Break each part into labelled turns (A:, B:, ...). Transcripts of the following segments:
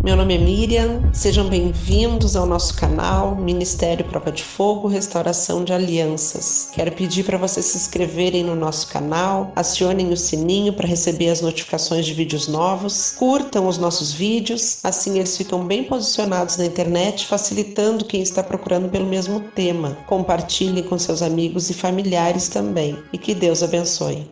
A: Meu nome é Miriam, sejam bem-vindos ao nosso canal Ministério Prova de Fogo, Restauração de Alianças. Quero pedir para vocês se inscreverem no nosso canal, acionem o sininho para receber as notificações de vídeos novos, curtam os nossos vídeos, assim eles ficam bem posicionados na internet, facilitando quem está procurando pelo mesmo tema. Compartilhem com seus amigos e familiares também, e que Deus abençoe.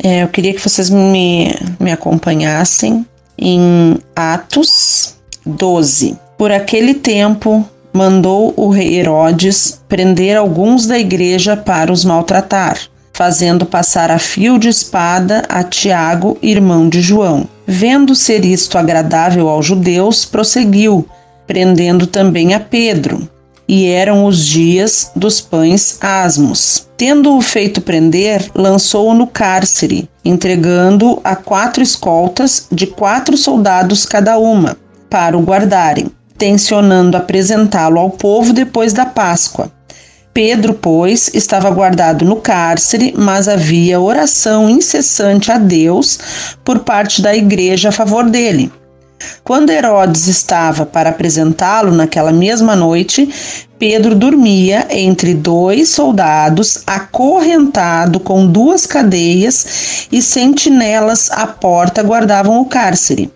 A: Eu queria que vocês me acompanhassem em Atos 12. Por aquele tempo, mandou o rei Herodes prender alguns da igreja para os maltratar, fazendo passar a fio de espada a Tiago, irmão de João. Vendo ser isto agradável aos judeus, prosseguiu, prendendo também a Pedro. E eram os dias dos pães asmos. Tendo-o feito prender, lançou-o no cárcere, entregando-o a 4 escoltas de 4 soldados cada uma, para o guardarem, tencionando apresentá-lo ao povo depois da Páscoa. Pedro, pois, estava guardado no cárcere, mas havia oração incessante a Deus por parte da igreja a favor dele. Quando Herodes estava para apresentá-lo naquela mesma noite, Pedro dormia entre 2 soldados, acorrentado com 2 cadeias, e sentinelas à porta guardavam o cárcere.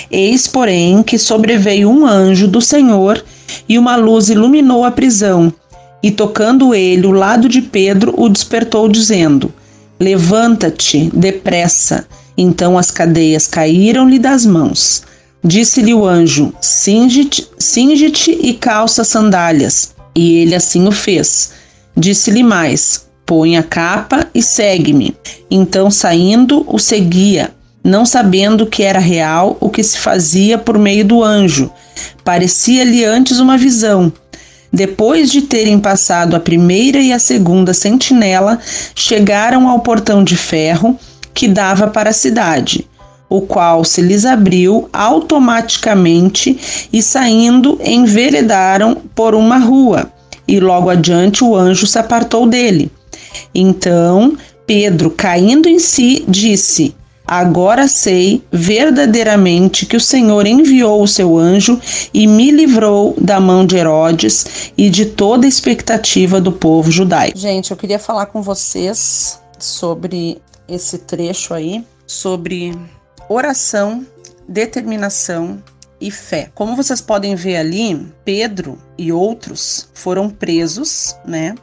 A: Eis, porém, que sobreveio um anjo do Senhor, e uma luz iluminou a prisão. E tocando ele o lado de Pedro, o despertou, dizendo: Levanta-te depressa. Então as cadeias caíram-lhe das mãos. Disse-lhe o anjo: Cinge-te e calça sandálias. E ele assim o fez. Disse-lhe mais: Põe a capa e segue-me. Então, saindo, o seguia, não sabendo que era real o que se fazia por meio do anjo. Parecia-lhe antes uma visão. Depois de terem passado a primeira e a segunda sentinela, chegaram ao portão de ferro que dava para a cidade, o qual se lhes abriu automaticamente e, saindo, enveredaram por uma rua, e logo adiante o anjo se apartou dele. Então Pedro, caindo em si, disse: Agora sei verdadeiramente que o Senhor enviou o seu anjo e me livrou da mão de Herodes e de toda a expectativa do povo judaico. Gente, eu queria falar com vocês sobre esse trecho aí, sobre oração, determinação e fé. Como vocês podem ver ali, Pedro e outros foram presos, né?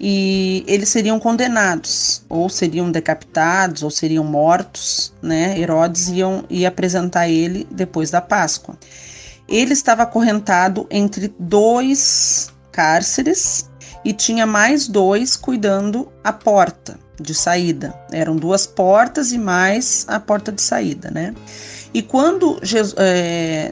A: E eles seriam condenados, ou seriam decapitados, ou seriam mortos, né? Herodes ia apresentar ele depois da Páscoa. Ele estava acorrentado entre 2 cárceres e tinha mais 2 cuidando a porta de saída. Eram 2 portas e mais a porta de saída, né? E quando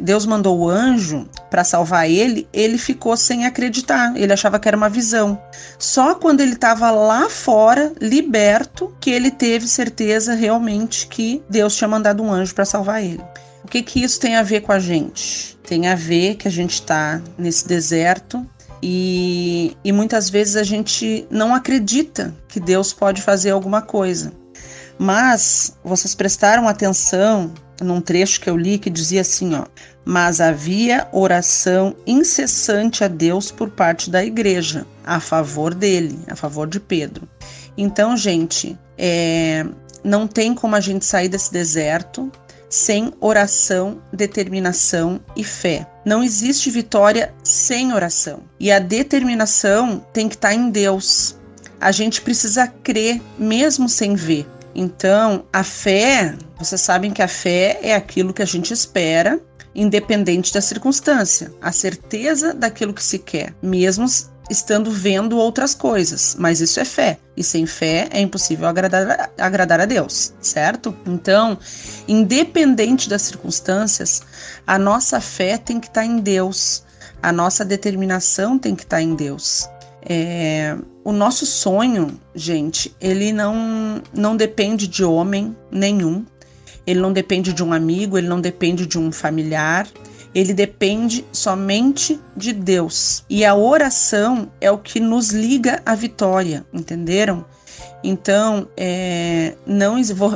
A: Deus mandou o anjo para salvar ele, ele ficou sem acreditar. Ele achava que era uma visão. Só quando ele estava lá fora, liberto, que ele teve certeza realmente que Deus tinha mandado um anjo para salvar ele. O que isso tem a ver com a gente? Tem a ver que a gente está nesse deserto e muitas vezes a gente não acredita que Deus pode fazer alguma coisa. Mas vocês prestaram atenção num trecho que eu li que dizia assim, ó: Mas havia oração incessante a Deus por parte da igreja, a favor dele, a favor de Pedro. Então, gente, não tem como a gente sair desse deserto sem oração, determinação e fé. Não existe vitória sem oração. E a determinação tem que estar em Deus. A gente precisa crer mesmo sem ver. Então, a fé, vocês sabem que a fé é aquilo que a gente espera, independente da circunstância. A certeza daquilo que se quer, mesmo estando vendo outras coisas. Mas isso é fé. E sem fé é impossível agradar a Deus, certo? Então, independente das circunstâncias, a nossa fé tem que estar em Deus. A nossa determinação tem que estar em Deus. O nosso sonho, gente, ele não depende de homem nenhum, ele não depende de um amigo, ele não depende de um familiar, ele depende somente de Deus. E a oração é o que nos liga à vitória, entenderam? Então,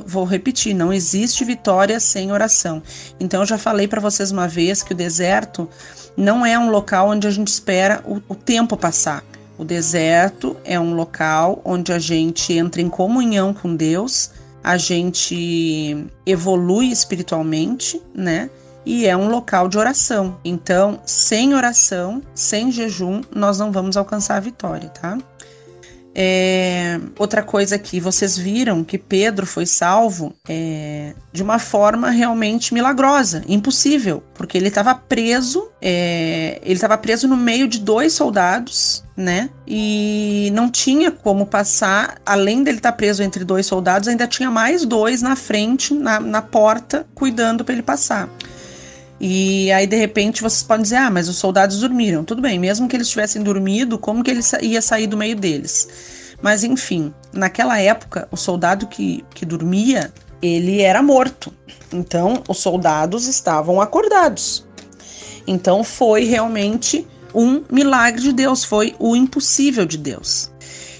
A: vou repetir, não existe vitória sem oração. Então, eu já falei para vocês uma vez que o deserto não é um local onde a gente espera o tempo passar. O deserto é um local onde a gente entra em comunhão com Deus, a gente evolui espiritualmente, né? E é um local de oração. Então, sem oração, sem jejum, nós não vamos alcançar a vitória, tá? Outra coisa que vocês viram que Pedro foi salvo de uma forma realmente milagrosa, impossível, porque ele estava preso, no meio de 2 soldados, né? E não tinha como passar, além dele estar preso entre 2 soldados, ainda tinha mais 2 na frente, na porta, cuidando para ele passar. E aí, de repente, vocês podem dizer, mas os soldados dormiram. Tudo bem, mesmo que eles tivessem dormido, como que ele ia sair do meio deles? Mas, enfim, naquela época, o soldado que dormia, ele era morto. Então, os soldados estavam acordados. Então, foi realmente um milagre de Deus, foi o impossível de Deus.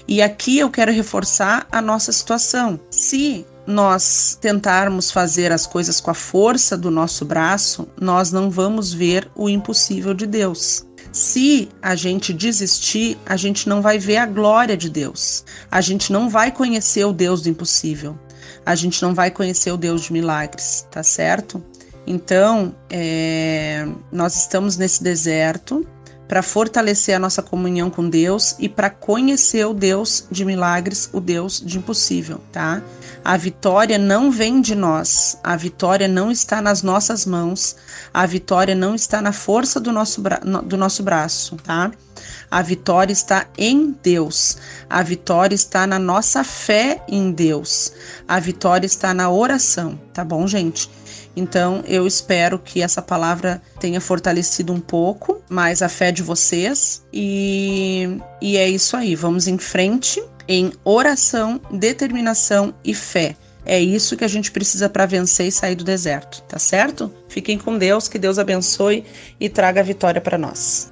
A: E aqui eu quero reforçar a nossa situação. Se nós tentarmos fazer as coisas com a força do nosso braço, nós não vamos ver o impossível de Deus. Se a gente desistir, a gente não vai ver a glória de Deus. A gente não vai conhecer o Deus do impossível. A gente não vai conhecer o Deus de milagres, tá certo? Então, nós estamos nesse deserto para fortalecer a nossa comunhão com Deus e para conhecer o Deus de milagres, o Deus de impossível, tá? A vitória não vem de nós, a vitória não está nas nossas mãos, a vitória não está na força do nosso braço, tá? A vitória está em Deus, a vitória está na nossa fé em Deus, a vitória está na oração, tá bom, gente? Então, eu espero que essa palavra tenha fortalecido um pouco mais a fé de vocês. E é isso aí. Vamos em frente em oração, determinação e fé. É isso que a gente precisa para vencer e sair do deserto, tá certo? Fiquem com Deus, que Deus abençoe e traga a vitória para nós.